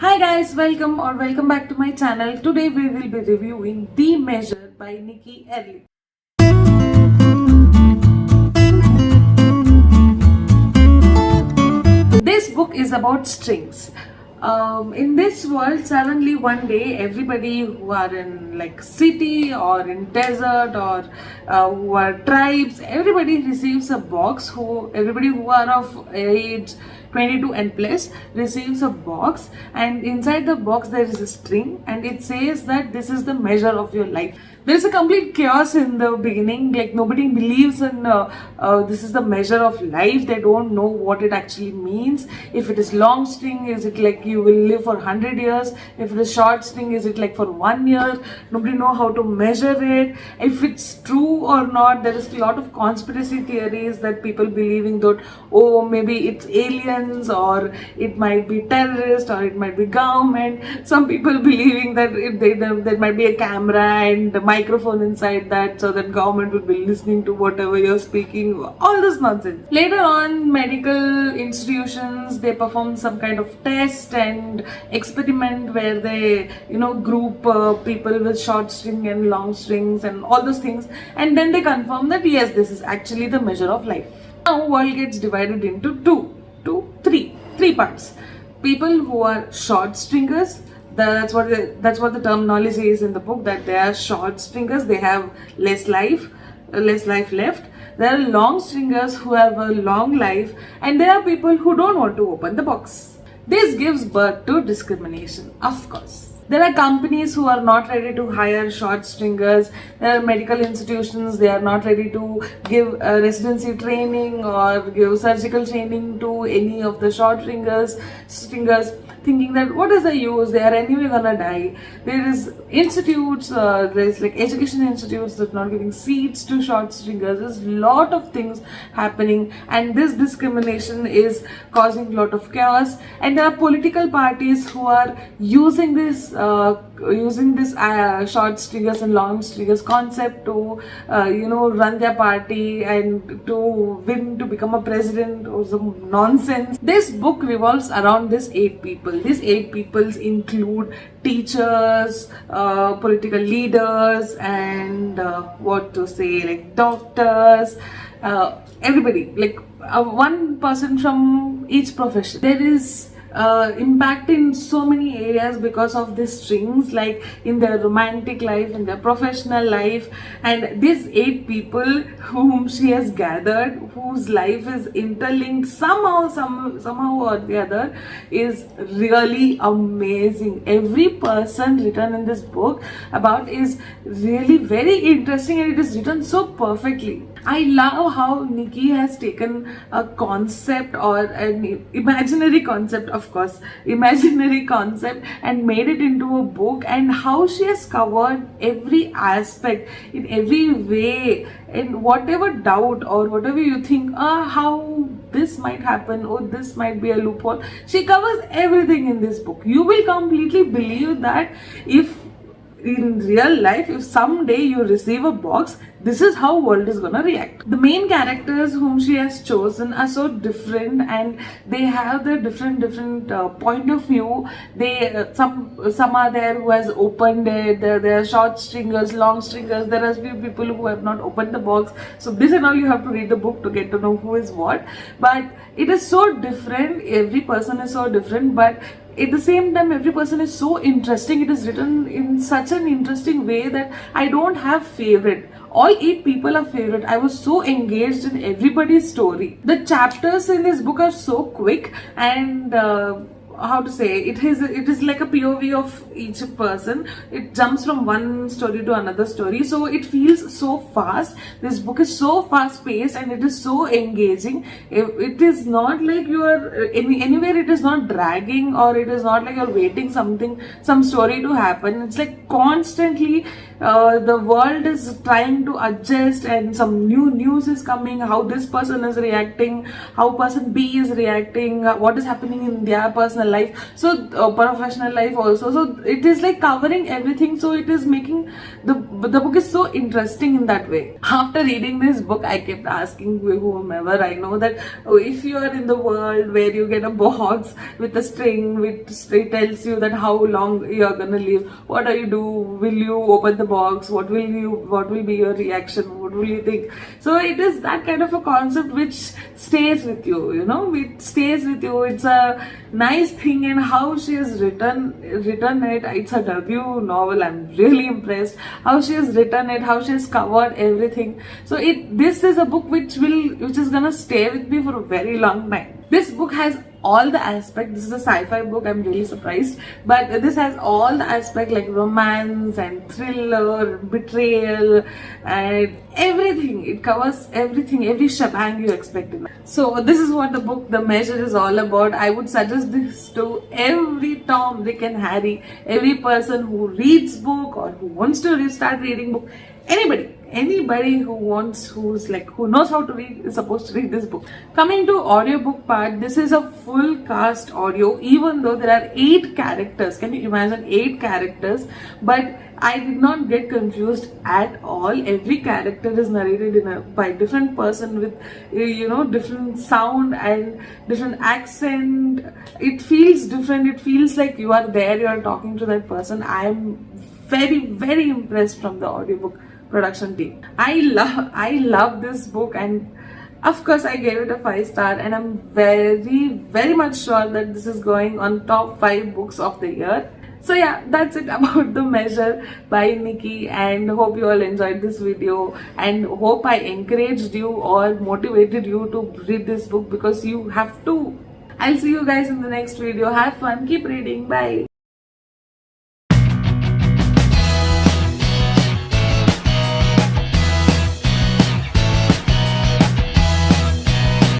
Hi guys, welcome back to my channel. Today we will be reviewing The Measure by Nikki Erlich. This book is about strings. In this world, suddenly one day, everybody who are in like city or in desert or who are tribes, everybody receives a box. Everybody who are of age 22 and plus receives a box, and inside the box there is a string, and it says that this is the measure of your life. There is a complete chaos in the beginning, like nobody believes in this is the measure of life. They don't know what it actually means. If it is long string, is it like you will live for 100 years? If it is short string, is it like for 1 year? Nobody know how to measure it. If it's true or not, there is a lot of conspiracy theories that people believing that, oh, maybe it's aliens, or it might be terrorist, or it might be government. Some people believing that there might be a camera and the microphone inside that, so that government will be listening to whatever you're speaking. All this nonsense. Later on, medical institutions, they perform some kind of test and experiment where they group people with short string and long strings and all those things, and then they confirm that yes, this is actually the measure of life. Now world gets divided into three parts. People who are short stringers, that's what the terminology is in the book, that they are short stringers. They have less life left. There are long stringers who have a long life, and there are people who don't want to open the box. This gives birth to discrimination, of course. There are companies who are not ready to hire short stringers. There are medical institutions, they are not ready to give residency training or give surgical training to any of the short stringers, thinking that what is the use, they are anyway gonna die. There is institutes, there's like education institutes that are not giving seats to short stringers. There's a lot of things happening, and this discrimination is causing a lot of chaos. And there are political parties who are using this short stringers and long stringers concept to run their party and to win, to become a president, or some nonsense. This book revolves around these 8 people. These 8 people include teachers, political leaders, and like doctors, everybody, like one person from each profession. There is impact in so many areas because of these strings, like in their romantic life, in their professional life. And these 8 people whom she has gathered, whose life is interlinked somehow or the other, is really amazing. Every person written in this book about is really very interesting, and it is written so perfectly. I love how Nikki has taken a concept, or an imaginary concept, of course, and made it into a book, and how she has covered every aspect in every way, and whatever doubt or whatever you think, how this might happen or this might be a loophole, she covers everything in this book. You will completely believe that if in real life, if someday you receive a box, this is how world is gonna react. The main characters whom she has chosen are so different, and they have the different point of view. They some are there who has opened it. There are short stringers, long stringers. There are few people who have not opened the box. So this and all, you have to read the book to get to know who is what. But it is so different. Every person is so different, but at the same time, every person is so interesting. It is written in such an interesting way that I don't have favorite. All 8 people are favorite. I was so engaged in everybody's story. The chapters in this book are so quick, and it is like a POV of each person. It jumps from one story to another story, so it feels so fast. This book is so fast paced, and it is so engaging. It is not like you are anywhere. It is not dragging, or it is not like you're waiting some story to happen. It's like constantly the world is trying to adjust, and some new news is coming, how this person is reacting, how person B is reacting, what is happening in their personal personal life, so professional life also. So it is like covering everything. So it is making the book is so interesting in that way. After reading this book, I kept asking whomever I know that, oh, if you are in the world where you get a box with a string which it tells you that how long you are gonna live, what do you do? Will you open the box? What will be your reaction? What will you think? So it is that kind of a concept which stays with you, you know, it stays with you. It's a nice thing. And how she has written it, it's a debut novel. I'm really impressed how she has written it, how she has covered everything. So this is a book which is gonna stay with me for a very long time. This book has all the aspects. This is a sci-fi book, I'm really surprised, but this has all the aspects like romance and thriller, betrayal, and everything. It covers everything, every shebang you expect in it. So this is what the book The Measure is all about. I would suggest this to every Tom, Dick and Harry, every person who reads book or who wants to start reading book. Anybody who knows how to read is supposed to read this book. Coming to audiobook part, this is a full cast audio, even though there are 8 characters. Can you imagine 8 characters? But I did not get confused at all. Every character is narrated by different person with different sound and different accent. It feels different. It feels like you are there, you are talking to that person. I am very, very impressed from the audiobook production team. I love this book, and of course I gave it a 5-star, and I'm very, very much sure that this is going on top 5 books of the year. So yeah, that's it about The Measure by Nikki, and hope you all enjoyed this video, and hope I encouraged you or motivated you to read this book, because you have to. I'll see you guys in the next video. Have fun, keep reading, bye.